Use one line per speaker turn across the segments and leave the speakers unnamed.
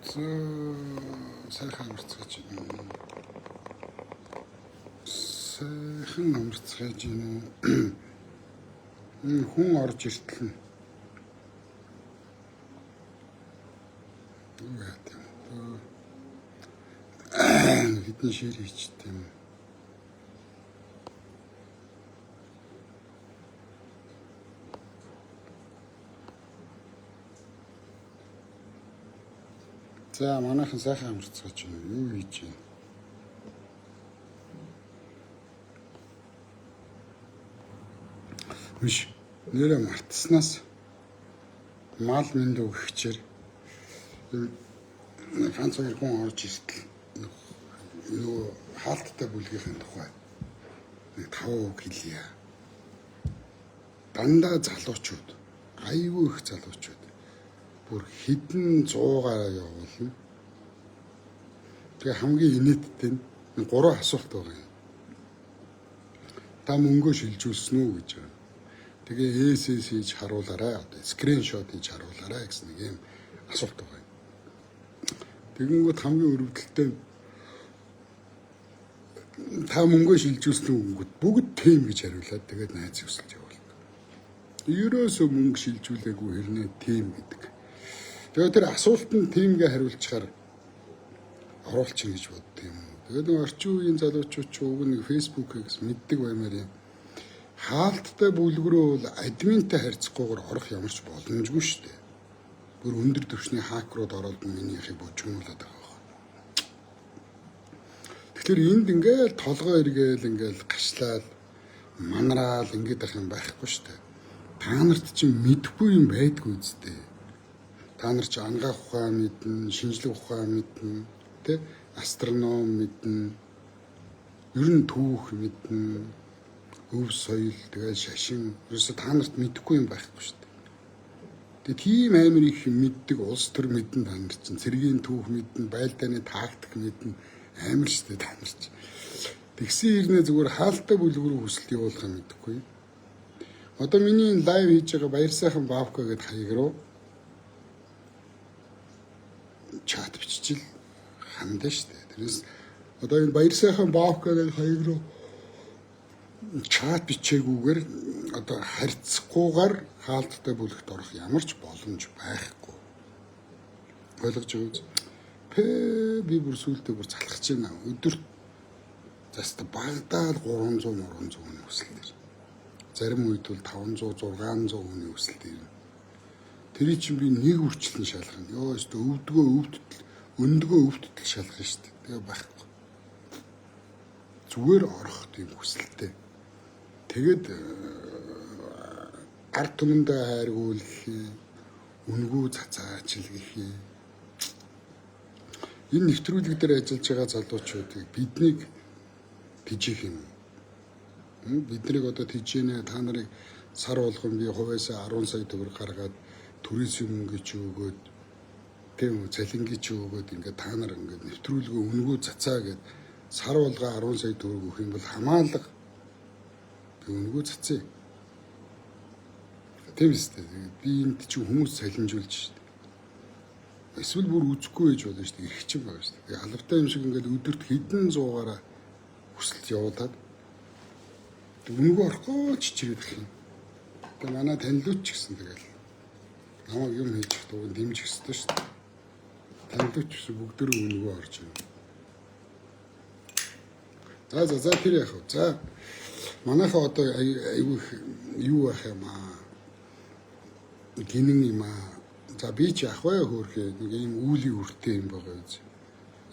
Сайхан амарцгааж байна. Сайхан амарцгааж байна. Хүн орж иртэл нь. Юу яа гэв. Хэдэн шир хийчтэй юм. За манайхан сайхан амарцгааж байна. Юу хийж байна? Биш нэрээ мартснаас мал минь өгчээр ганц хоёр хүн орж иртэл нөгөө хаалттай бүлгийн тухай 5% хэлье. Дандаа залуучууд, аюу их залуучууд бүр хэдэн 100-аараа явуулна. Тэгээ хамгийн инээдтэй нь 3 асуулт байгаа юм. Та мөнгөө шилжүүлсэн үү гэж байна. Тэгээ ээсээс хийж харуулаарай. Одоо скриншот хийж харуулаарай гэсэн нэг юм асуулт байгаа юм. Тэгэнгүүт хамгийн өрөвдөлтөй та мөнгөө шилжүүлсэн үгүүд бүгд тийм гэж хариулаад тэгээд найз өсөлж явуулна. Ерөөсөө мөнгө шилжүүлээгүй хэрнээ тийм гэдэг. Тэгээд тэр асуултанд тиймгээ хариулчихаар оруулчих гэж бодд юм. Тэгээд нэг орчин үеийн залуучууд ч уг нэг фэйсбүүкээс мэддэг баймаар юм. Хаалттай бүлгэрөө бол админтай харьцахгүйгээр орох ямарч боломжгүй шүү дээ. Бүр өндөр түвшний хакерууд ороод минийхийг бужигнуулаад байгаа. Тэгэхээр энд ингээл толгой эргээл ингээл гашлаад манараал ингээд ах юм байхгүй шүү дээ. Та нарт чинь мэдхгүй юм байдгүй үстэй. Та нар чи ангаах ухаан мэднэ, шинжлэх ухаан мэднэ, тэ астроном мэднэ, ер нь түүх мэднэ, өв соёл, тэгээ шашин, ерөөсө та нарт мэдхгүй юм байхгүй шүү дээ. Тэгээ тийм амар их мэддэг улс төр мэднэ та нар чинь цэргийн түүх мэднэ, байлдааны тактик мэднэ, амар шүү дээ та нар чинь. Тэгсэн хэрнээ зүгээр хаалттай бүлгэрүү хүсэлт явуулах юм мэдхгүй. Одоо миний лайв хийж байгаа баяр сайхан баавка гэдэг хаяг руу чат биччихэл хандаа шүү дээ. Тэрнээс одоо энэ баяр сайхан баавка гэдэг хаяг руу чат бичээгүйгээр одоо харьцахгүйгээр хаалттай бүлэгт орох ямар ч боломж байхгүй. Ойлгож байгаа үү? Би бүр сүултээ бүр залхаж байна. Өдөрт заста багадаа 300 хүний хүсэл дээр. Зарим үед бол 500 600 хүний хүсэл дээр. Тэрий чинь би нэг үрчлэн шалгана. Ёо өстө өндгөө өвдөлт шалгана шүү дээ. Тэгээ байхгүй. Зүгээр орох тийм хүсэлтэй. Тэгээд ард түмэндээ хайргуулъя, үнгүү цацаачлгийхээ. Энэ нэвтрүүлэг дээр ажиллаж байгаа залуучуудыг биднийг тижих юм. Биднийг одоо тижээнэ та нарыг сар болгон би хувьяасаа 10 сая төгрөг гаргаад түрээсийн мөнгө чи өгөөд тийм цалингийн чи өгөөд ингээд та нар ингээд нэвтрүүлгээ үнгүү цацаа гэд сар болгоо 10 сая төгрөг өгөх юм бол хамаалга үнгүү цацаа. Тийм үстэй. Би энд чи хүмүүс салинжуулж шít. Эсвэл бүр үзэхгүй байж болно шүү дээ. Их чинь байгаа шүү дээ. Алавтай юм шиг ингээд өдөрт хэдэн 100-аараа хүсэлт явуулаад үнгүү орохгүй чичрээд их юм. Тэгээ манай танилуч ч гэсэн тэгэл намайг юм хийж дууг дэмжих ёстой шүү дээ. Танилуч гэсэн бүгдөө үнгүү орж байна. За тэр яах вэ? За манайхаа одоо аюу юу ах юм аа. Гинэн юм аа. За би ч ах бай хөөрхөө нэг юм үүлийн үртэй юм байгаа биз.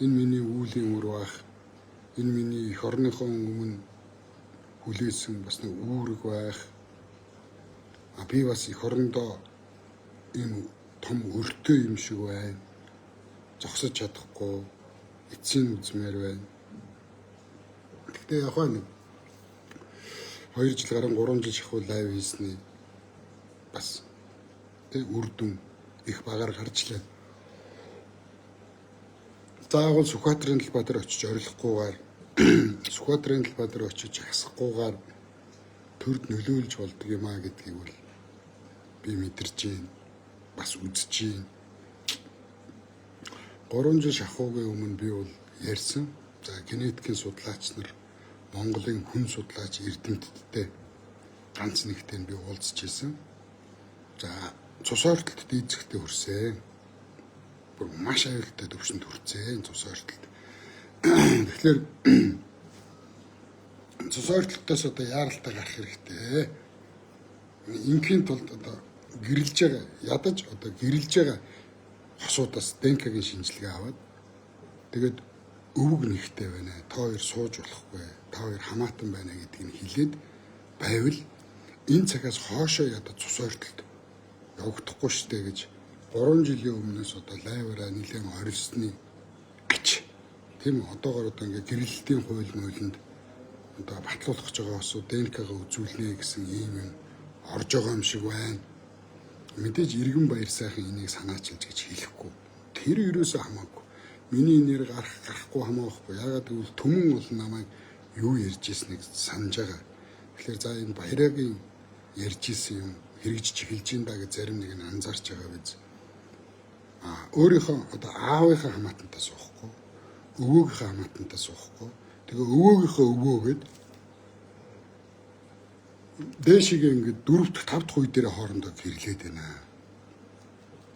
Энэ миний үүлийн үр бах. Энэ миний эх орныхон өмнө хүлээсэн бас нэг үүрэг байх. Би бас эх орондоо ийм том өртөө юм шиг байна. Зогсож чадахгүй эцсийн үзмээр байна. Гэхдээ яг нэг 2 жил гарan 3 жил шахуу лайв хийсний бас тэг үрдүн их багаар гарчлаа. Заавал Сүхбаатарын талбай дээр очиж орилохгүйгээр Сүхбаатарын талбай дээр очиж хасахгүйгээр төрд нөлөөлж болдог юм а гэдгийг бол би мэдэрч байна. Бас үзэж байна. 3 жил шахуугийн өмнө би бол ярьсан. За генетикийн судлаач нар Монголын хүн судлаач эрдэмтдтэй ганц нэгтэй би уулзч ирсэн. За цус ойртолд эзэгтэй хүрсэн. Бүр маш аюултай төвшөнд хүрсэн цус ойртолд. Тэгэхээр цус ойртолтоос одоо яаралтай гарах хэрэгтэй. Инхийн тулд одоо гэрэлж байгаа ядаж одоо гэрэлж байгаа хосуудаас ДНК-гийн шинжилгээ аваад тэгээд өвөг нэгтэй байна. Та хоёр сууж болохгүй. Та хоёр хамаатан байна гэдгийг хэлээд байвал энэ цагаас хоошоо ядаж цус ойртолд явагдахгүй штэ гэж 3 жилийн өмнөөс одоо лайвараа нэлээд орилсны ач. Тийм одоогоор одоо ингээ гэрэлтийн хууль муулинд одоо батлуулах гэж байгаа осоо ДНК-га үзүүлнэ гэсэн ийм юм орж байгаа юм шиг байна. Мэдээж иргэн баяр сайхан энийг санаачилж гэж хэлэхгүй. Тэр юусоо хамаагүй. Миний нэр гарахгүй хамаахгүй. Ягаад гэвэл түмэн бол намайг юу ярьж ирснийг санаж байгаа. Тэгэхээр за энэ баярагийн ярьж ирсэн юм хэрэгжиж эхэлж ин да гэж зарим нэг нь анзаарч байгаа биз. Өөрийнхөө одоо аавынхаа хамаатантаа суухгүй. Өвөөгийнхөө хамаатантаа суухгүй. Тэгээ өвөөгийнхөө өвөөгээд дээшигээ ингээд 4 дахь 5 дахь үе дээр хоорондоо гэрлээд байна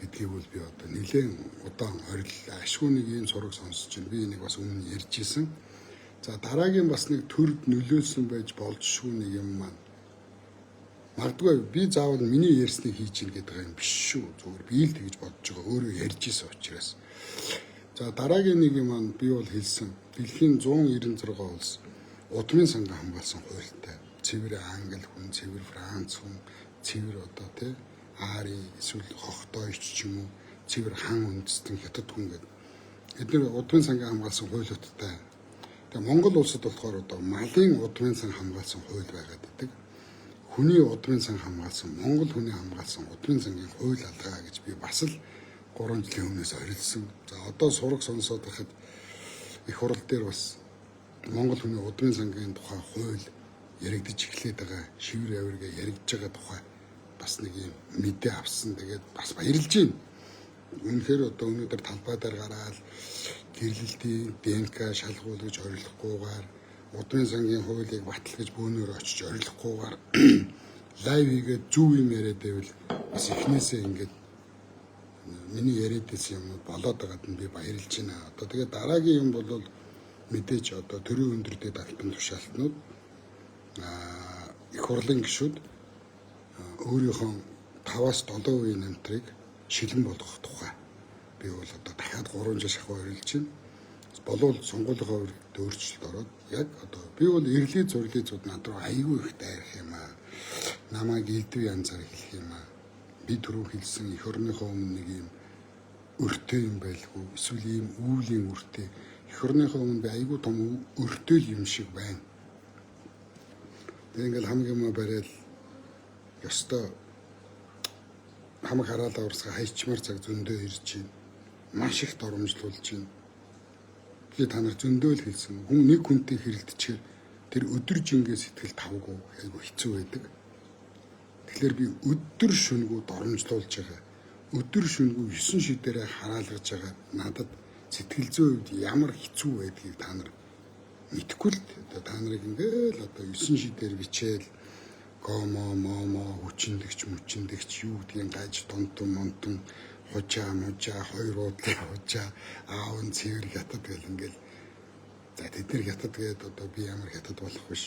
гэдгийг бол би одоо нэлээд удаан ориллоо. Ашгүй нэг ийм сураг сонсож байна. Би энийг бас өмнө ярьж исэн. За дараагийн бас нэг төрд нөлөөлсөн байж болжшгүй нэг юм маань. Магадгүй би заавал миний ярьсныг хийж ийн гэдэг юм биш шүү. Зүгээр би л тэгж бодож байгаа. Өөрөө ярьж исэн учраас. За дараагийн нэг юм маань би бол хэлсэн. Дэлхийн 196 улс удмын санга хамгаалсан хуультай. Цэвэр англи хүн, цэвэр франц хүн, цэвэр одоо тий Ари эсвэл хохтойч ч юм уу, цэвэр хан үндэстэн хятад хүн гэдэг. Эдгээр удмын санга хамгаалсан хуулиудтай. Тэгээ Монгол улсад болохоор одоо малын удмын сан хамгаалсан хууль байгаад байдаг. Хүний удмын сан хамгаалсан, Монгол хүний хамгаалсан удмын сангийн хууль алгаа гэж би бас л 3 жилийн өмнөөс орилсон. За одоо сураг сонсоод байхад их хурал дээр бас Монгол хүний удмын сангийн тухай хууль яригдж эхлээд байгаа, шивэр авиргээ яригдж байгаа тухай бас нэг юм мэдээ авсан. Тэгээд бас баярлж байна. Үнэхээр одоо өнөөдөр талбай дээр гараад гэрлэлтийн ДНК шалгуулж орилохгүйгээр удмын сангийн хуулийг батал гэж бөөнөр очиж орилохгүйгээр лайв хийгээд зүв юм яриад байвал бас эхнээсээ ингээд миний яриад байсан юмнууд болоод байгаад нь би баярлж байна. Одоо тэгээд дараагийн юм бол мэдээж одоо төрийн өндөртэй албан тушаалтнууд их хурлын гишүүд өөрийнхөө 5-аас 7% намтрыг шилэн болгох тухай би бол одоо дахиад 3 жил шахуу орилж байна. Болвол сонгуулийн хувьд өөрчлөлт ороод яг одоо би бол эрлээ зурлалцууд над руу айгүй их дайрах юм аа. Намайг илдв янзаар хэлэх юм аа. Би түрүү хэлсэн эх орныхоо өмнө нэг юм өртөө юм байлгүй. Эсвэл ийм үүлийн өртөө. Эх орныхоо өмнө би айгүй том өртөө юм шиг байна. Ингээл хамгийн муу барайл ёстой хамаг хараалаа урсгаа хайчмаар цаг зөндөө ирж байна. Маш их доромжлуулж байна. Би та нар зөндөө л хэлсэн. Хүн нэг хүнтэй хэрэлдэчихээр тэр өдөр жингээ сэтгэл тавгүй айгүй хэцүү байдаг. Тэгэхээр би өдөр шөнөгүй доромжлуулж байгаа. Өдөр шөнөгүй 9 шидээрээ хараалгаж байгаа. Надад сэтгэл зүйн үед ямар хэцүү байдгийг та нар мэдхгүй л та нарыг ингээл одоо 9 шидээр бичээл гомо хүчиндэгч юу гэдгийг гаж тонтон монтон хужаа мужаа хоёр уудлаа хужаа аав нь цэвэр хятад гэл ингээл за тэд нар хятад гээд одоо би ямар хятад болох биш.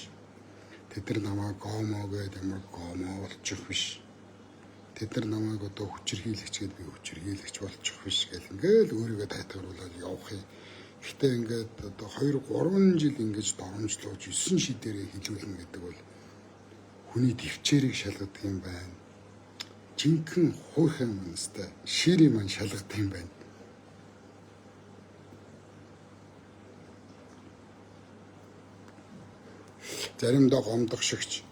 Тэд нар намайг гомо гээд ямар гомо болчих биш. Тэд нар намайг одоо хүчирхийлэгч гээд би хүчирхийлэгч болчих биш гэл ингээл өөрийгөө тайтгаруулаад явах юм. Гэхдээ ингээд одоо 2-3 жил ингэж доромжлуулж 9 шидээрээ хилүүлнэ гэдэг бол хүний төвчээрийг шалгадаг юм байна. Жинхэнэ хуучин юмстай ширийн маань шалгадаг юм байна. Заримдаа гомдох шигч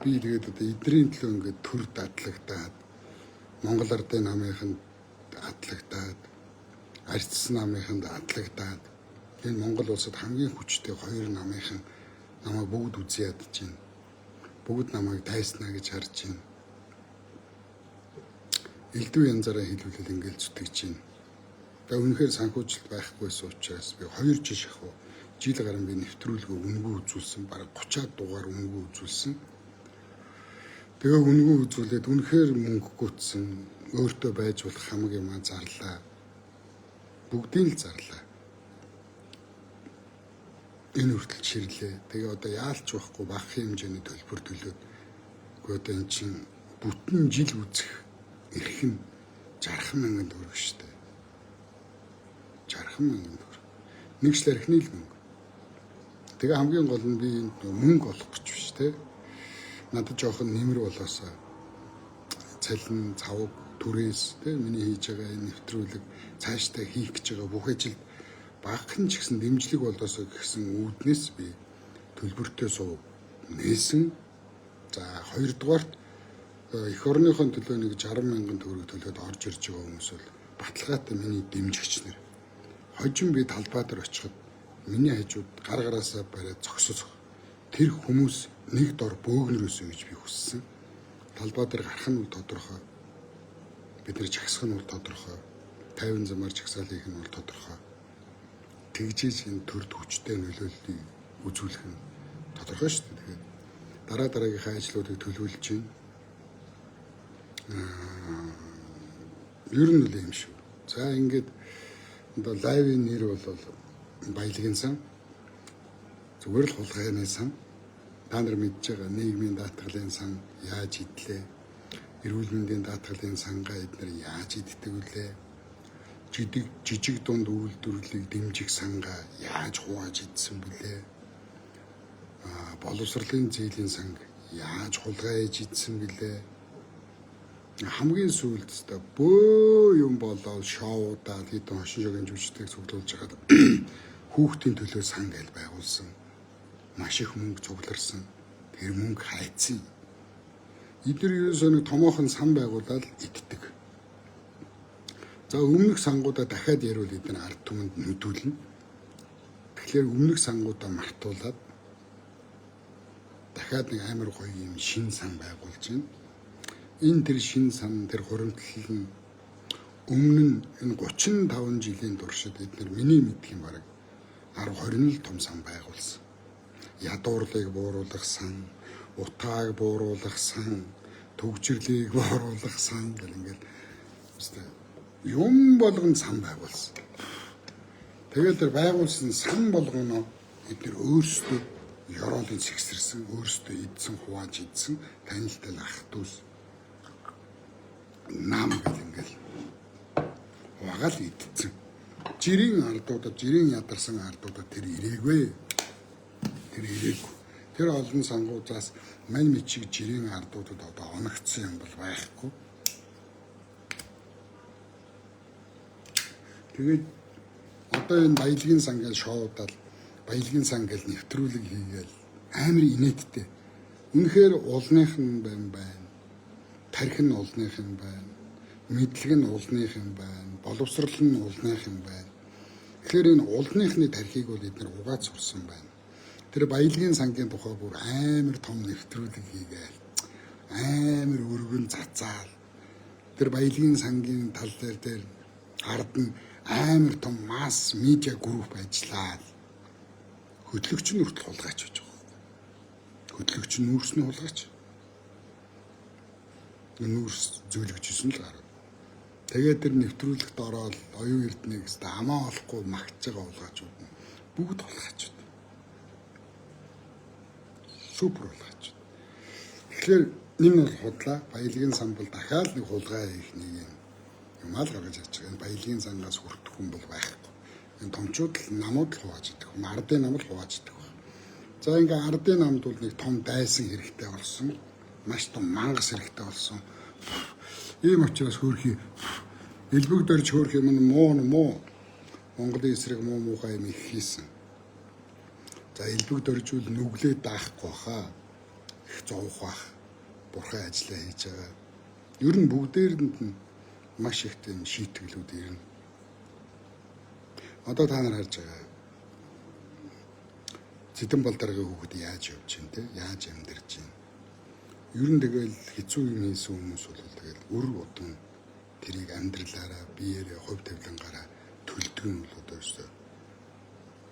би тэгээд одоо эдний төлөө ингээд төр дадлагтаад Монгол Ардын намынханд дадлагтаад арчсан намынханд дадлагтаад энэ Монгол улсад хамгийн хүчтэй хоёр намынхан намайг бүгд үзий ядаж байна. Бүгд намайг дайснаа гэж харж байна. Элдв янзаараа хэлүүлэл ингээл зүтгэж байна. Тэгээ үнэхээр санхүүжилт байхгүйсэн учраас би 2 жил шахав жил гарan би нэвтрүүлгээ үнгүй үзүүлсэн. Бараг 30-аад дугаар үнгүй үзүүлсэн. Тэгээ үнгүй үзүүлээд үнэхээр мөнгө гүйтсэн. Өөртөө байж болох хамаг юм зарлаа. Бүгдийг л зарлаа. Энэ хүртэл чирлээ. Тэгээ одоо яалч байхгүй бага хэмжээний төлбөр төлөөд гэхдээ одоо эн чинь бүтэн жил үзэх эрх нь 60,000 төгрөг шүү дээ. 60,000 төгрөг. Нэг шил архины л мөнгө. Тэгээ хамгийн гол нь би мөнгө олох гэж биш те. Надад жоохон нэмэр болоосаа цалин, цавг, түрээс те миний хийж байгаа энэ нэвтрүүлэг цаашдаа хийх гэж байгаа бүх ажилд багахан ч гэсэн дэмжлэг болоосоо гэсэн үүднээс би төлбөртөө суу нээсэн. За хоёрдугаарт эх орныхон төлөө нэг 60,000 төгрөг төлөөд орж ирж байгаа хүмүүс бол баталгаатай миний дэмжигч нар. Хожим би талбай дээр очиход миний хажууд гар гараасаа бариад зогсож тэр хүмүүс нэг дор бөөгнөрөөсөө гэж би хүссэн. Талбай дээр гарах нь тодорхой. Бид нар чагсах нь тодорхой. 50 замаар чагсаал хийх нь тодорхой. Тэгжээж энэ төр төвчтэй нөлөөллийг үзүүлэх нь тодорхой шүү дээ. Тэгэхээр дараагийнхаа ажлуудыг төлөвлөж байна. Ер нь л юм шүү. За ингээд одоо лайвын нэр бол баялагын сан. Зүгээр л хулгайны сан. Та нар мэдж байгаа нийгмийн даатгалын сан яаж идлээ? Эрүүл мэндийн даатгалын сангаа эдгээр яаж иддэг вүлээ? Жижиг дунд үйлдвэрлэлийг дэмжих сангаа яаж хувааж идсэн вүлээ? Боловсролын зээлийн санг яаж хулгай ээж идсэн вүлээ? Хамгийн сүүлдээ бөө юм болоод шоудаад хэдэн хошин шогийн жүжигчдийг цуглуулж хагаад хүүхдийн төлөө сан гээл байгуулсан. Маш их мөнгө цугларсан. Тэр мөнгө хайцсан. Эдгээр ерөөсөө нэг томоохон сан байгуулаад иддэг. За өмнөх сангуудаа дахиад яривал эдгээр ард түмэнд нүдүүлнэ. Тэгэхээр өмнөх сангуудаа мартуулаад дахиад нэг амар гоё юм шин сан байгуулж байна. Энэ тэр шин сан тэр хуримтлал нь өмнө нь энэ 35 жилийн туршид эдгээр миний мэдхийн бараг 10-20 л том сан байгуулсан. Ядуурлыг бууруулах сан, утааг бууруулах сан, төгжрлийг бууруулах сан гэл ингээд юм болгон сан байгуулсан. Тэгээд тэр байгуулсан сан болгоно эдгээр өөрсдөө ёроолын сэгсэрсэн, өөрсдөө идсэн, хувааж идсэн танилтай ах дүүс нам гэл ингээл угаал идсэн. Жирийн ардуудад, жирийн ядарсан ардуудад тэр ирээгүй. Тэр ирээгүй. Тэр олон сангуудаас мань мичиг жирийн ардуудад одоо оногдсон юм бол байхгүй. Тэгээд одоо энэ баялагын сан гэж шоудаад баялагын сан гэж нэвтрүүлэг хийгээл амар инээдтэй. Үнэхээр уулных нь байна. Тарих нь уулных нь байна. Мэдлэг нь уулных нь байна. Боловсрол нь уулных нь байна. Тэгэхээр энэ уулныхны тарихыг бол эдгээр угааж сурсан байна. Тэр баялагын сангийн тухай бүр амар том нэвтрүүлэг хийгээл амар өргөн цацаал. Тэр баялагын сангийн тал дээр ард нь амар том масс медиа групп ажиллаад хөтлөгч нь хүртэл хулгайч гэж байгаа. Хөтлөгч нь нүүрс нь хулгайч. Нүүрс зөөлгөжсэн л гарав. Тэгээд тэр нэвтрүүлэгт ороод оюун эрдэнэс амаа олохгүй магтж байгаа хулгайчууд нь бүгд хулгайчууд. Супер хулгайчууд. Тэгэхээр энэ бол худлаа. Баялагын сан бол дахиад нэг хулгай хийх нэг юм аа л гаргаж яаж байгаа. Энэ баялагын сангаас хүртэх хүн бол байхгүй. Энэ томчууд л намууд л хувааж идэх. Ардын нам л хувааж идэх. За ингээ ардын намд бол нэг том дайсан хэрэгтэй болсон. Маш том мангас хэрэгтэй болсон. Ийм учраас хөөрхий элбэг дөрж хөөрхий муу Монголын эсрэг муухай юм их хийсэн. За элбэг дөржүүл нүглээ даахгүй хаа. Их зовх бах. Бурхан ажиллаа хийж байгаа. Ер нь бүгдээрэнд нь маш их тийм шийтгэлүүд ирнэ. Одоо та нар харж байгаа. Зэдэн балдаргийн хүүхэд яаж явж байна те? Яаж амьдарч байна? Ер нь тэгэл хэцүү юм хийсэн хүмүүс бол тэгэл үр удам тэрийг амьдралаараа биеэрээ хувь тавилангаараа төлдөг нь бол одоо ерөөсөө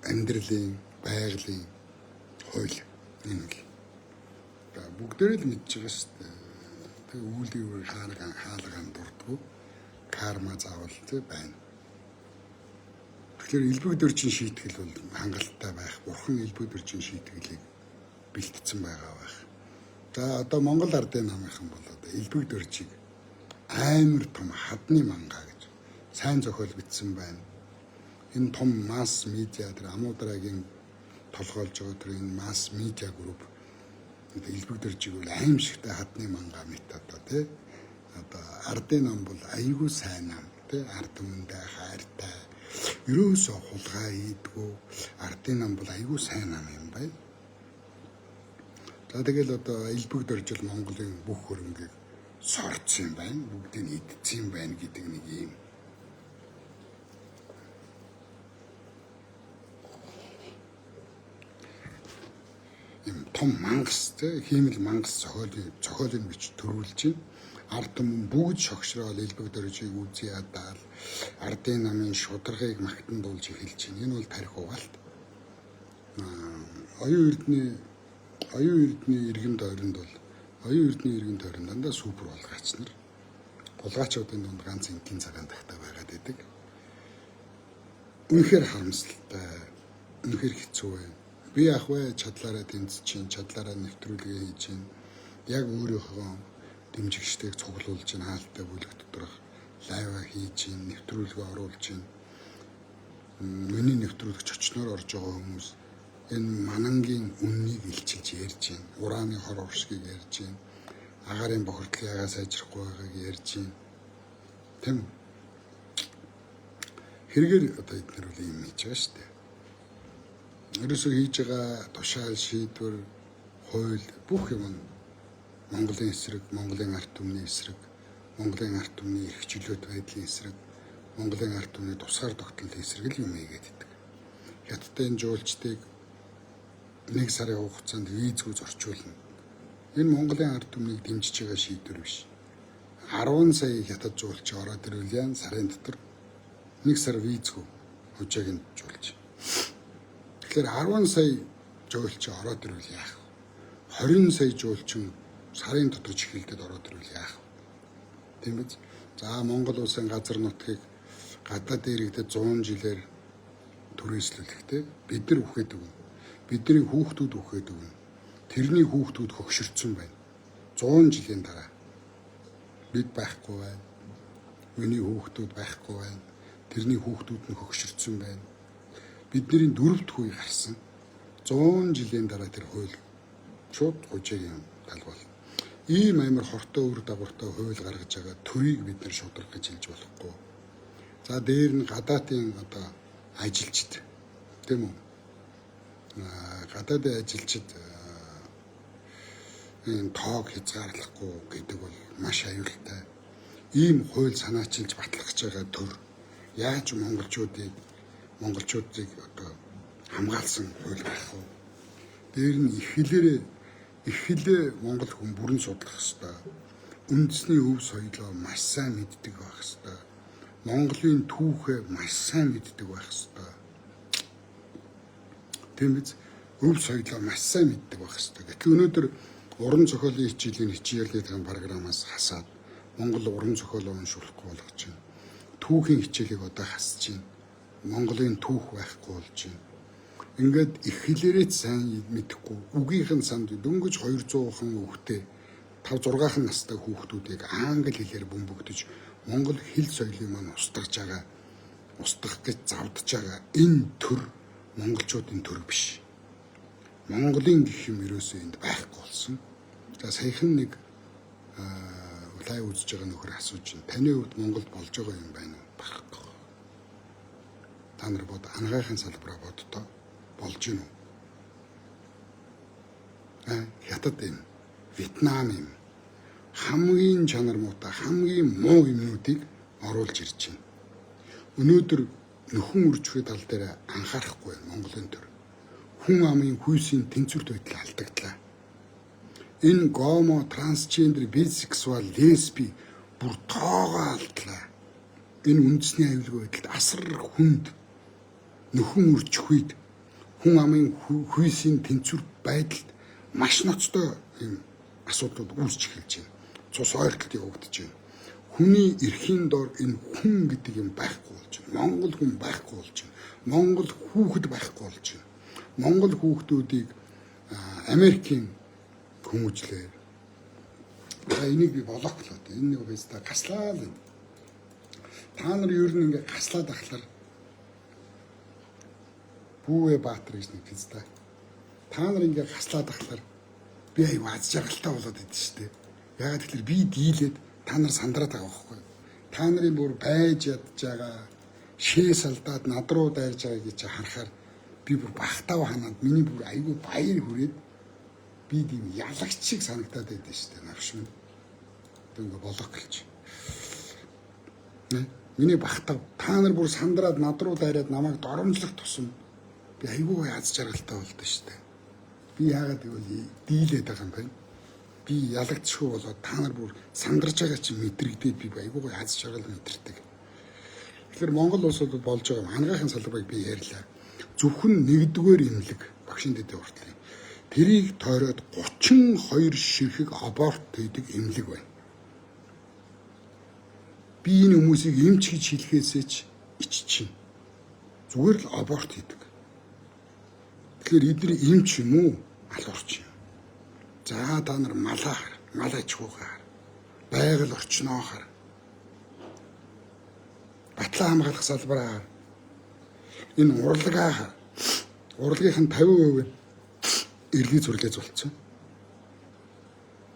амьдралын, байгалийн хууль энэ л. Бүгдээрээ л мэдж байгаа шүү дээ. Тэгээ үүлийн үр хаалган дурдгүй карма заавал тэ байна. Тэгэхээр элбэг дөржин шийтгэл бол хангалттай байх. Бурхан элбэг дөржин шийтгэлийг бэлтгэсэн байгаа байх. За одоо Монгол Ардын намынхан бол одоо элбэг дөржиг амар том хадны мангаа гэж сайн зохиол бичсэн байна. Энэ том масс медиа тэр Амуудрагийн толгойлж байгаа тэр энэ масс медиа групп элбэг дөржиг бол аимшигтай хадны мангаа мэт одоо тий. Одоо Ардын нам бол айгүй сайн нам тий. Ард түмэндээ хайртай. Ерөөсөө хулгай хийдгүү. Ардын нам бол айгүй сайн нам юм байна. За тэгэл одоо элбэг дөржил Монголын бүх хөрөнгийг сорцсон юм байна. Бүгдийг идсэн юм байна гэдэг нэг юм. Им том мангас те хиймэл мангас зохиолын бич төрүүлж байна. Ард түмэн бүгд шогшрол элбэг дөржийг үзий ядаал ардын намын шударгыг магтандуулж эхэлж байна. Энэ бол тарих угаалт. Оюун эрдний иргэн тойронд бол оюун эрдний иргэн тойронд дандаа супер болгаач нар. Булгаачуудын дунд ганц энгийн цагаан тахтай байгаад байдаг. Үнэхээр харамсалтай, үнэхээр хэцүү байна. Би ах вэ чадлаараа тэмцэж чинь, чадлаараа нэвтрүүлгээ хийж чинь, яг өөрийнхөө дэмжигчдийг цуглуулж чинь, хаалттай бүлэг доторх лайва хийж чинь, нэвтрүүлгээ оруулж чинь. Миний нэвтрүүлэгч очноор орж байгаа хүмүүс энэ манангийн үннийг илчилж ярьж байна. Ураны хор уршгийг ярьж байна. Агаарын бохирдлыг ягаа сайжрахгүй байгааг ярьж байна. Тэм хэрэгээр одоо эдгээр үл юм хийж байгаа шүү дээ. Ерөөсөө хийж байгаа тушаал шийдвэр хууль бүх юм Монголын эсрэг, Монголын ард түмний эсрэг, Монголын ард түмний эрх чөлөөт байдлын эсрэг, Монголын ард түмний тусгаар тогтнолын эсрэг л юм хийгээд идэг. Хятадын жуулчдыг 1 сарын хугацаанд визгүй зорчуулна. Энэ Монголын ард түмнийг дэмжиж байгаа шийдвэр биш. 10 сая хятад жуулч ороод ирвэл яан сарын дотор 1 сар визгүй хужааг нь жуулч. Тэгэхээр 10 сая жуулч ороод ирвэл яах вэ? 20 сая жуулчин сарын дотор чихэлдэд ороод ирвэл яах вэ? Тийм биз? За Монгол улсын газар нутгийг гадаад иргэдэд 100 жилээр түрээслүүлэхтэй бид нар үхээд өгнө. Бидний хүүхдүүд үхээд өгнө. Тэрний хүүхдүүд хөгшөрцөн байна. 100 жилийн дараа бид байхгүй байна. Миний хүүхдүүд байхгүй байна. Тэрний хүүхдүүд нь хөгшөрцөн байна. Бидний дөрөвд хүй гарсан. 100 жилийн дараа тэр хууль шууд хужаагийн тал бол. Ийм амар хортой үр дагавартай хууль гаргаж байгаа төрийг бид нар шудрах гэж хэлж болохгүй. За дээр нь гадаадын одоо ажилчид тийм үү? Гадаадын ажилчид энэ тоог хязгаарлахгүй гэдэг бол маш аюултай. Ийм хууль санаачилж батлах гэж байгаа төр яаж монголчуудыг одоо хамгаалсан хууль байх вэ? Дээр нь ихлээ монгол хүн бүрэн судлах ёстой. Үндэсний өв соёлоо маш сайн мэддэг байх ёстой. Монголын түүхээ маш сайн мэддэг байх ёстой. Тийм биз? Өв соёлоо маш сайн мэддэг байх ёстой. Гэтэл өнөөдөр уран зохиолын хичээлийн хичээллийн программаас хасаад Монгол уран зохиолоо уншуулахгүй болгож байна. Түүхийн хичээлийг одоо хасж байна. Монголын түүх байхгүй болж байна. Ингээд их хэлээрээ сайн мэдэхгүй үгийнхэн санд дөнгөж 200хан хүүхдээ 5-6хан настай хүүхдүүдийг англи хэлээр бөмбөгдөж Монгол хэл соёлын маань устгах гэж завдж байгаа энэ төр монголчуудын төр биш. Монголын гэх юм ерөөсөө энд байхгүй болсон. За саяхан нэг лайв үзэж байгаа нөхөр асууж байна. Таны хувьд Монголд болж байгаа юм байна уу? Багхгүй. Та нар бод ангаахын салбараа боддоо болж гинүү. Хятад юм, Вьетнам юм. Хамгийн чанар муутай, хамгийн муу юмнуудыг оруулж ирж байна. Өнөөдөр нөхөн үржихүй тал дээр анхаарахгүй Монголын төр. Хүн амын хүйсийн тэнцвэрт байдал алдагдлаа. Энэ гомо, трансгендер, бисексуал, лесби бүр тоогоо алдлаа. энэ үндэсний аюулгүй байдалд асар хүнд нөхөн үржих үед хүн амын хүйсийн тэнцвэр байдалд маш ноцтой юм асуудлууд үүсч эхэлж байна. Цус ойлголт явагдаж байна. Хүний эрхийн дор энэ хүн гэдэг юм байхгүй болж байна. Монгол хүн байхгүй болж байна. Монгол хүүхэд байхгүй болж байна. Монгол хүүхдүүдийг Америкийн хүмүүжлээр энийг би болооглоо. Энэ нэг байстай гаслаа л. Та нар ер нь ингээ гаслаад ахлаар Бүүвэ Баатар гэж нэг хэлсэн. Та нар ингээ гаслаад ахлаар би аюу аз жаргалтай болоод идэв шүү дээ. Яагаад гэвэл би дийлээд та нар сандраад байгаа байхгүй. Та нарын бүр байж ядж байгаа шээ салдаад над руу дайрж байгаа гэж харахаар би бүр бахтаа ханаад миний бүр аюу баяр хүрээд би тийм ялагч шиг санагдаад байдсан шүү дээ. Навш минь. Ингээ болооглож. Миний бахтаа та нар бүр сандраад над руу дайраад намайг доромжлох тусам би аюу аз жаргалтай болдоо шүү дээ. Би яагаад гэвэл дийлээд байгаа юм бэ? Би ялагдчихгүй болоод та нар бүр сандарч байгаа чинь мэдрэгдээд би аюу аз жаргал мэдэрдэг. Тэгэхээр Монгол улсууд болж байгаа хангайхын салбарыг би ярьлаа. Зөвхөн нэгдүгээр имлэг багшин дэдэ хүртэл. Тэрийг тойроод 32 ширхэг аборт хийдэг имлэг байна. Би энэ хүмүүсийг эмч гэж хэлэхээсээ ч иччихэв. Зүгээр л аборт хийдэг. Тэгэхээр эдний эмч юм уу? Алуурч юм. За та нар малаар, мал аж ахуйгаар, байгаль орчноо хар. Батлан хамгаалах салбараар энэ урлагаа урлагийн 50% эргэлзээ зурлаж болцсон.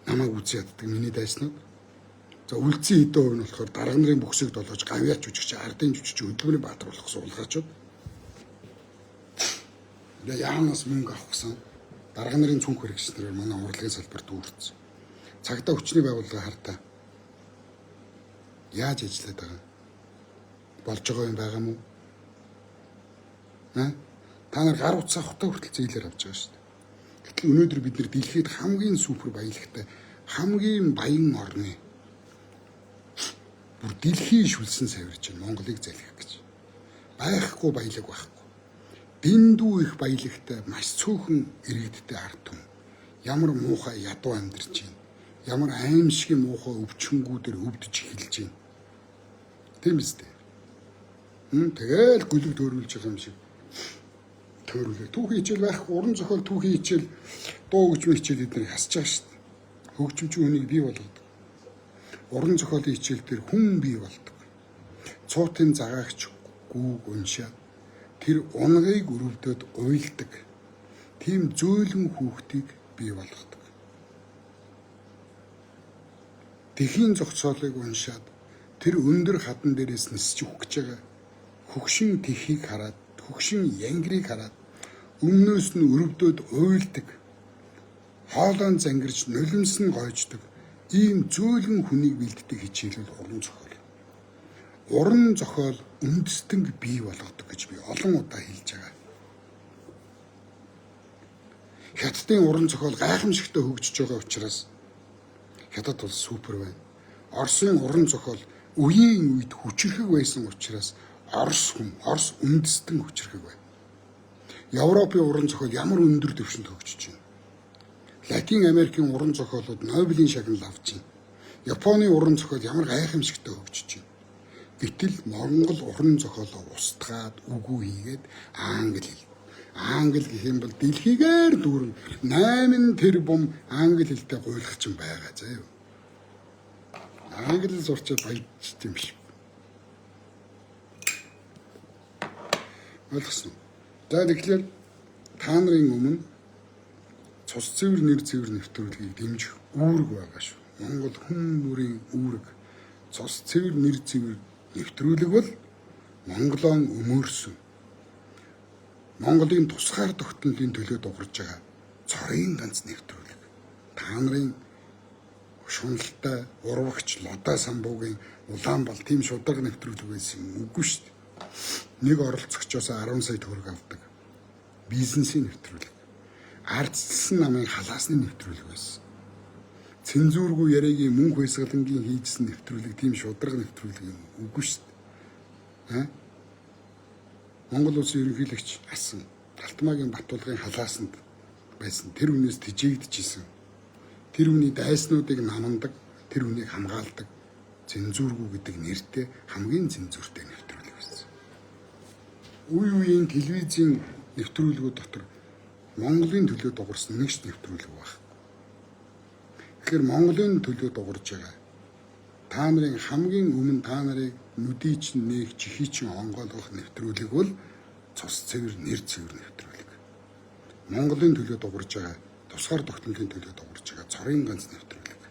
Намайг үзий яддаг миний дайснууд. За үлдсэн хэдэн хувь нь болохоор дарга нарын бүхсэг долоож гавьяач жүжигч, ардын жүжигч, хөдөлмөрийн баатар болох суулгачууд. Яанаас мөнгө авах гэсэн дарга нарын цүнх хэрэгчнэр манай урлагийн салбар дүүрсэн. Цагдаа хүчний байгууллага хартаа яаж ажиллаад байгаа? Болж байгаа юм байгаа мó? Та нар гар утсаа хотоо хүртэл зээлээр авч байгаа шүү дээ. Гэтэл өнөөдөр бид нэр дэлхийд хамгийн супер баялагтай, хамгийн баян орны бүр дэлхийн шүлсэн савирж байна Монголыг залхих гэж. Байхгүй баялаг байхгүй. Дэндүү их баялагтай, маш цөөхөн иргэдтэй ард түмэн. Ямар муухай ядуу амьдарч байна. Ямар аимшигын муухай өвчнгүүдээр өвдөж эхэлж байна. Тийм үстэй. Тэгэл гүлэг төөрүүлж байгаа юм шиг. Төөрүүлээ. Түүхий хичээл байхгүй, уран зохиол түүхий хичээл, дуу хөгжмийн хичээл эдгээр хасж байгаа шүү дээ. Хөгжимчин хүнийг бий болгодог. Уран зохиолын хичээл дээр хүн бий болдог. Цуутын загаагч гүүг уншаад тэр унгыг өрөвдөд уйлдаг. Тийм зөөлөн хүүхдийг бий болгодог. Тэхийн зохицоолыг уншаад тэр өндөр хадан дээрээс нисэж үхэж байгаа хөгшин тэхийг хараад, хөгшин янгирыг хараад өмнөөс нь өрөвдөд уйлдаг. Хоолойн зангирч нулимс нь гойждаг. Ийм зөөлөн хүнийг бэлддэг хичээл бол уран зохиол. Уран зохиол үндэстэнг бий болгодог гэж би олон удаа хэлж байгаа. Хятадын уран зохиол гайхамшигтай хөгжиж байгаа учраас Хятад бол супер байна. Оросын уран зохиол үеийн үед хүчрхэг байсан учраас Орос үндэстэн хүчрхэг байна. Европын уран зохиол ямар өндөр түвшинд хөгжиж байна. Латин Америкийн уран зохиолууд Нобелийн шагнал авч байна. Японы уран зохиол ямар гайхамшигтай хөгжиж байна. Гэтэл Монгол уран зохиолоо устгаад үгүй хийгээд англи хэл. Англи гэх юм бол дэлхийгээр дүүрэн 8 тэрбум англи хэлтэй гуйлах ч юм байгаа заа юу. Англи сурчаад баяжт юм биш. Ойлгосон. За тэгэхээр та нарын өмнө цус цэвэр нэр цэвэр нэвтрүүлгийг дэмжих үүрэг байгаа шүү. Монгол хүн бүрийн үүрэг. Цус цэвэр нэр цэвэр нэвтрүүлэг бол Монголон өмөрсөн. Монголын тусгаар тогтнолын төлөө дугарж байгаа цорын ганц нэвтрүүлэг. Та нарын шуналтай урвагч Лодо Самбуугийн Улаанбал тийм шударга нэвтрүүлэг байсан үгүй шүү дээ. Нэг оролцогчоос 10 сая төгрөг авдаг. Бизнесийн нэвтрүүлэг. Ардчилсан намын халаасны нэвтрүүлэг байсан. Цензуургүй яриагийн мөнх байсгалангийн хийжсэн нэвтрүүлэг тийм шударга нэвтрүүлэг юм үгүй шүү дээ. Монгол улсын ерөнхийлөгч асан Талтмаагийн Баттулгын халаасанд байсан тэр хүнээс тижээгдэжсэн. Тэр хүний дайснуудыг намандаг, тэр хүнийг хамгаалдаг цензургүй гэдэг нэртэй хамгийн цензуртэй нэвтрүүлэг байсан. Үе үеийн телевизийн нэвтрүүлгүүд дотор Монголын төлөө дугарсан нэг ч нэвтрүүлэг байна. Тэгэхээр Монголын төлөө дугарж байгаа та нарын хамгийн өмнө та нарыг нүдий чинь нэг чихий чинь онгойлгох нэвтрүүлэг бол цус цэвэр нэр цэвэр нэвтрүүлэг. Монголын төлөө дугарж байгаа тусгаар тогтнолын төлөө дугарж байгаа цорын ганц нэвтрүүлэг.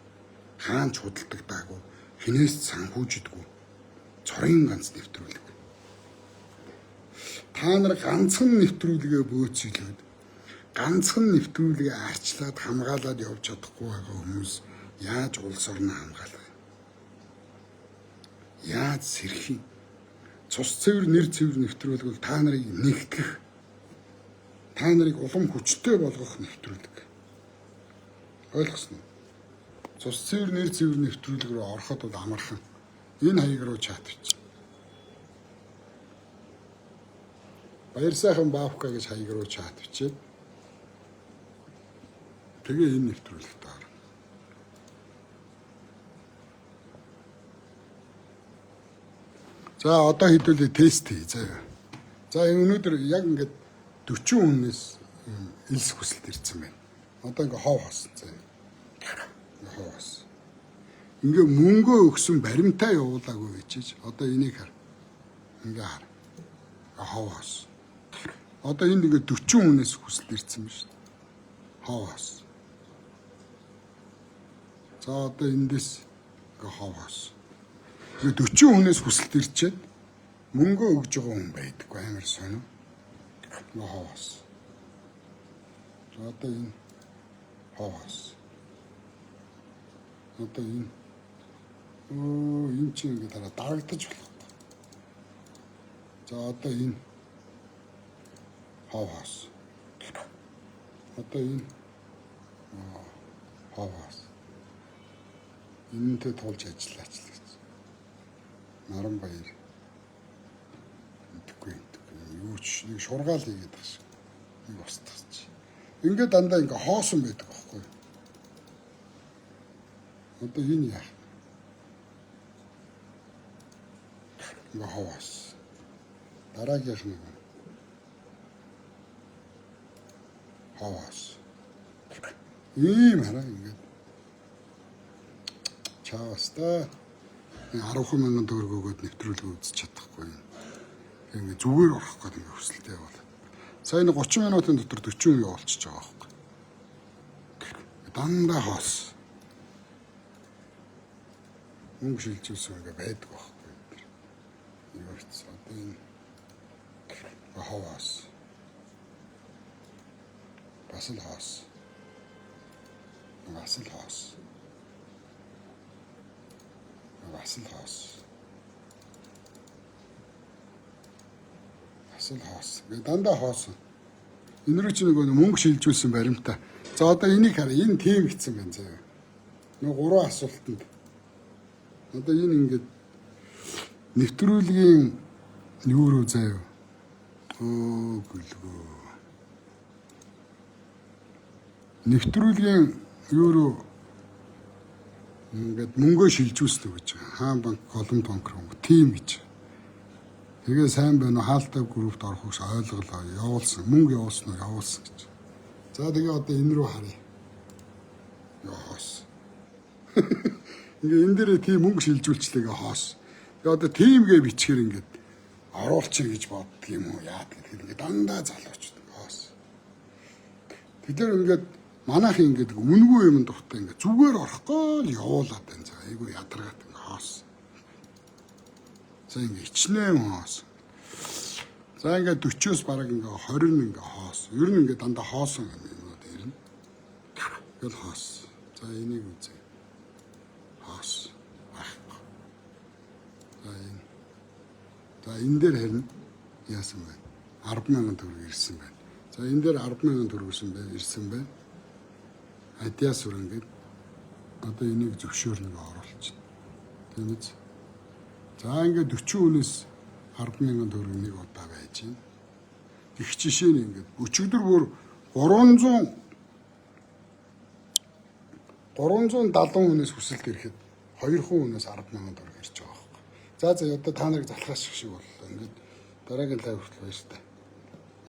Хаанч худалдаг даагүй, хинээс санхүүждэггүй цорын ганц нэвтрүүлэг. Та нар ганцхан нэвтрүүлгээ бөөцөлөөд ганцхан нэвтрүүлгээ арчлаад хамгаалаад явж чадахгүй байгаа хүмүүс яаж улс орноо хамгаалах? Яаж сэрхийн? Цус цэвэр нэр цэвэр нэвтрүүлэг бол та нарыг нэгтгэх, та нарыг улам хүчтэй болгох нэвтрүүлэг. Ойлгосноо? Цус цэвэр нэр цэвэр нэвтрүүлэг рүү ороход бол амархан энэ хаяг руу чат бич. Баяр сайхан Баавка гэж хаяг руу чат бичээд тэгээ энэ нэвтрүүлэгт орно. За одоо хэдүүлээ тест хий заяа. За өнөөдөр яг ингээд 40 хүнээс элс хүсэлт ирсэн байна. Одоо ингээд хов хоосон заяа. Хов хоосон. Ингээ мөнгөө өгсөн баримтаа явуулаагүй гэж одоо энийг хар. Ингээ хар. Хов хоосон. Одоо энд ингээ 40 хүнээс хүсэлт ирсэн байна шүү дээ. Хов хоосон. За одоо эндээс ингээ хов хоосон. 40 хүнээс хүсэлт ирчээд мөнгө өгж байгаа хүн байдаггүй амар сонио. Ховоос. Одоо энэ ховоос. Одоо энэ энэ чинь ингэ дарагдаж болох. За одоо энэ ховоос. Одоо энэ ховоос. Энэнтэй тулж ажиллаач л гэж. Наран баяр. Юу ч нэг шургаал хийгээд байгаа шиг. Нэг устгаж. Ингээд дандаа ингээ хоосон байдаг байхгүй юу? Одоо энэ яах? Ингээ хаваас. Дараагийнх нэг. Хаваас. Ийм хараа ингээд. Чаавста. 10,000 төгрөг өгөөд нэвтрүүлэг үзэж чадахгүй юм. Ингээ зүгээр орох гэдэг ингээ хүсэлтэй бол. Сайн 30 минутын дотор 40 явуулчихж байгаа байхгүй. Дандаа хоос. Мөнгө шилжүүлсэн ингээ байдаг байхгүй. Юу ч одоо энэ хаваас. Бас л хоос. Бас л хоос. Бас л хоос. Асал хоос. Дандаа хоосон. Энэ рүү чи нөгөө мөнгө шилжүүлсэн баримтаа. За одоо энийг хараа. Энэ тим гэсэн байна заяа. Нөгөө 3 асуултанд. Одоо энэ ингээд нэвтрүүлгийн юу руу заяа. Гүлгөө. Нэвтрүүлгийн юу руу ингээд мөнгөө шилжүүлсэн гэж. Хаан банк, Колумб банк руу тим гэж. Тэгээ сайн байна уу хаалттай группт орох гэж ойлголоо явуулсан мөнгө явуулсан гэж. За тэгээ одоо энэ рүү харъя. Яас. Ингээ энэ дээрээ тийм мөнгө шилжүүлчлээгээ хоос. Тэгээ одоо тиймгээ бичгээр ингээд оруулчих гэж боддөг юм уу яа гэдэг ингээ дандаа залуучдаг хоос. Тэгэхээр ингээд манайх ингээд үнгүй юм дуртай ингээ зүгээр орохгүй л явуулаад байна. За айгу ядаргаад ингээ хоос. За ингэ ичнээн хоос. За ингээ 40-оос бараг ингээ 20 ингээ хоос. Ер нь ингээ дандаа хоосон юмнууд ирнэ. Тэгэл хоос. За энийг үзье. Хоос. За энэ дээр харин яасан бэ? 10,000 төгрөг ирсэн байна. За энэ дээр 10,000 төгрөг ирсэн байна. Адиас үрэнгээд одоо энийг зөвшөөрнө оруулчих. Тийм үү? За ингээд 40 хүнээс 10,000 төгрөг нэг удаа байж байна. Их жишээ нь ингээд өчигдөр бүр 370 хүнээс хүсэлт ирэхэд 200 хүнээс 10,000 төгрөг ирж байгаа байхгүй. За одоо та нарыг залхаасчих шиг боллоо. Ингээд дараагийн лайв хүртэл байж та.